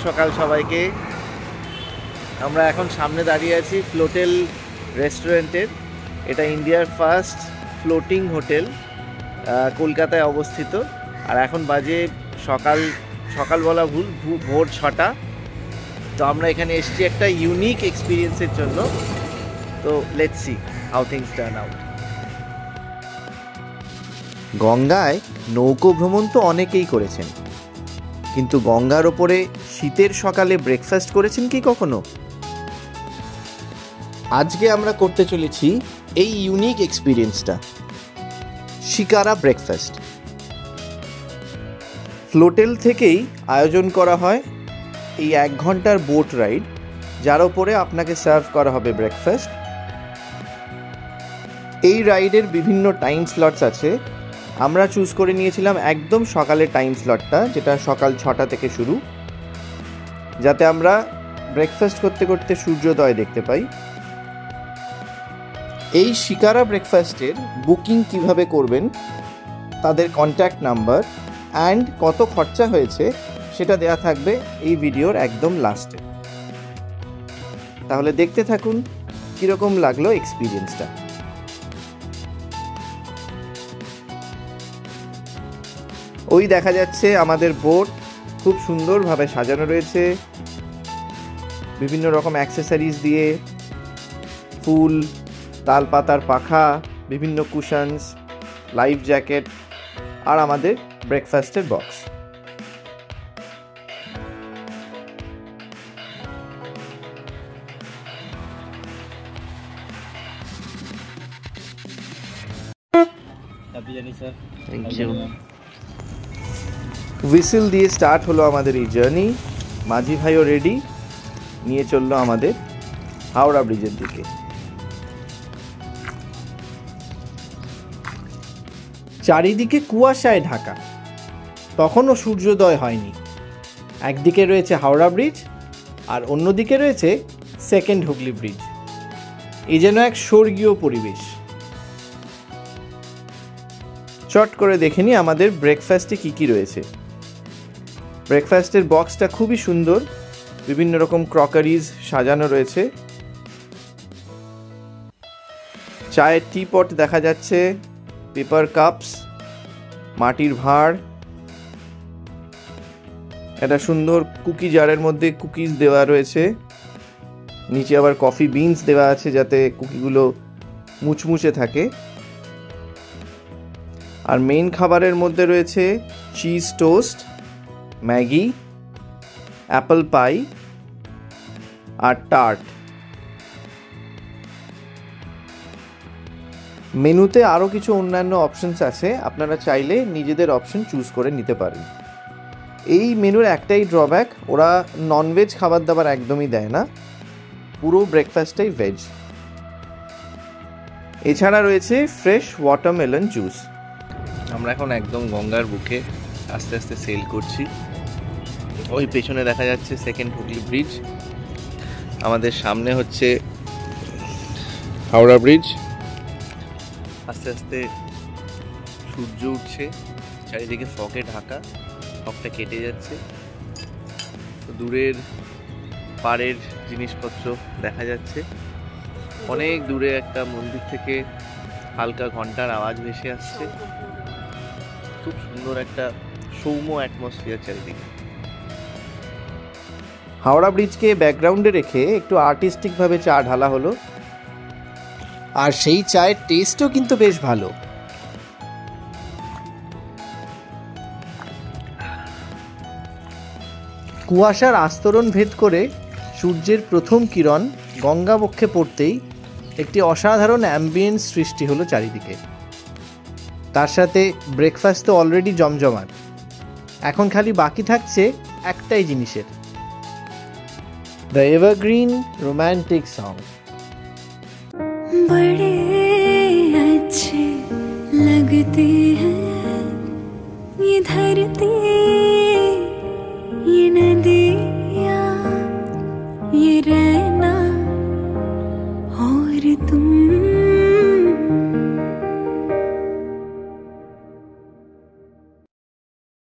সকাল সবাইকে। আমরা এখন সামনে দাঁড়িয়ে আছি ফ্লোটেল রেস্টুরেন্টের। এটা ইন্ডিয়ার ফার্স্ট ফ্লোটিং হোটেল, কলকাতায় অবস্থিত। আর এখন বাজে সকাল বলা ভুল, ভোর 6টা। তো আমরা এখানে এসেছি একটা ইউনিক এক্সপিরিয়েন্সের জন্য। তো let's see how things turn out. গঙ্গায় নৌকো ভ্রমণ তো অনেকেই করেছেন, কিন্তু গঙ্গার ওপরে শীতের সকালে ব্রেকফাস্ট করেছেন কি কখনো? আজকে আমরা করতে চলেছি এই ইউনিক এক্সপিরিয়েন্সটা, শিকারা ব্রেকফাস্ট। ফ্লোটেল থেকেই আয়োজন করা হয় এই 1 ঘন্টার বোট রাইড, যার ওপরে আপনাকে সার্ভ করা হবে ব্রেকফাস্ট। এই রাইডের বিভিন্ন টাইম স্লটস আছে। আমরা চুজ করে নিয়েছিলাম একদম সকালের টাইম স্লটটা, যেটা সকাল 6টা থেকে শুরু, যাতে আমরা ব্রেকফাস্ট করতে করতে সূর্যোদয় দেখতে পাই। এই শিকারা ব্রেকফাস্টের বুকিং কিভাবে করবেন, তাদের কন্ট্যাক্ট নাম্বার অ্যান্ড কত খরচা হয়েছে সেটা দেয়া থাকবে এই ভিডিওর একদম লাস্টে। তাহলে দেখতে থাকুন কীরকম লাগলো এক্সপিরিয়েন্সটা। ওই দেখা যাচ্ছে আমাদের বোট, খুব সুন্দরভাবে সাজানো রয়েছে বিভিন্ন রকম অ্যাক্সেসরিজ দিয়ে, ফুল, তাল পাতার পাখা, বিভিন্ন কুশনস, লাইফ জ্যাকেট আর আমাদের ব্রেকফাস্টের বক্স। Thank you. হুইসেল দিয়ে স্টার্ট হলো আমাদের এই জার্নি। মাঝি ভাইও রেডি, নিয়ে চললো আমাদের হাওড়া ব্রিজের দিকে। চারিদিকে কুয়াশায় ঢাকা, তখনও সূর্যোদয় হয়নি। একদিকে রয়েছে হাওড়া ব্রিজ আর অন্যদিকে রয়েছে সেকেন্ড হুগলি ব্রিজ। এই যেন এক স্বর্গীয় পরিবেশ। চট করে দেখে নিই আমাদের ব্রেকফাস্টে কি কি রয়েছে। ব্রেকফাস্টের বক্সটা খুবই সুন্দর, বিভিন্ন রকম ক্রকারিজ সাজানো রয়েছে। চায়ের টি পট দেখা যাচ্ছে, পেপার কাপস, মাটির ভাঁড়, একটা সুন্দর কুকি জারের মধ্যে কুকিজ দেওয়া রয়েছে। নিচে আবার কফি বিনস দেওয়া আছে যাতে কুকিগুলো মুচমুচে থাকে। আর মেইন খাবারের মধ্যে রয়েছে cheese toast, Maggi, apple pie আর টার্ট। মেনুতে আরও কিছু অন্যান্য অপশনস আছে, আপনারা চাইলে নিজেদের অপশন চুজ করে নিতে পারেন। এই মেনুর একটাই ড্রব্যাক, ওরা ননভেজ খাবার দাবার একদমই দেয় না, পুরো ব্রেকফাস্টটাই ভেজ। এছাড়া রয়েছে ফ্রেশ ওয়াটারমেলন জুস। আমরা এখন একদম গঙ্গার বুকে আস্তে আস্তে সেল করছি। ওই পেছনে দেখা যাচ্ছে সেকেন্ড হুগলি ব্রিজ, আমাদের সামনে হচ্ছে হাওড়া ব্রিজ। আস্তে আস্তে সূর্য উঠছে, চারিদিকে ফগে ঢাকা, ফগটা কেটে যাচ্ছে। তো দূরের পাড়ের জিনিসপত্র দেখা যাচ্ছে। অনেক দূরে একটা মন্দির থেকে হালকা ঘন্টার আওয়াজ ভেসে আসছে। খুব সুন্দর একটা সৌম্য অ্যাটমসফিয়ার চারিদিকে। হাওড়া ব্রিজকে ব্যাকগ্রাউন্ডে রেখে একটু আর্টিস্টিকভাবে চা ঢালা হলো, আর সেই চায়ের টেস্টও কিন্তু বেশ ভালো। কুয়াশার আস্তরণ ভেদ করে সূর্যের প্রথম কিরণ গঙ্গা বক্ষে পড়তেই একটি অসাধারণ অ্যাম্বিয়েন্স সৃষ্টি হলো চারিদিকে। তার সাথে ব্রেকফাস্ট তো অলরেডি জমজমাট, এখন খালি বাকি থাকছে একটাই জিনিসের, দ্য এভারগ্রিন রোম্যান্টিক সং। बड़े अच्छे लगते हैं ये धरती, ये नदी।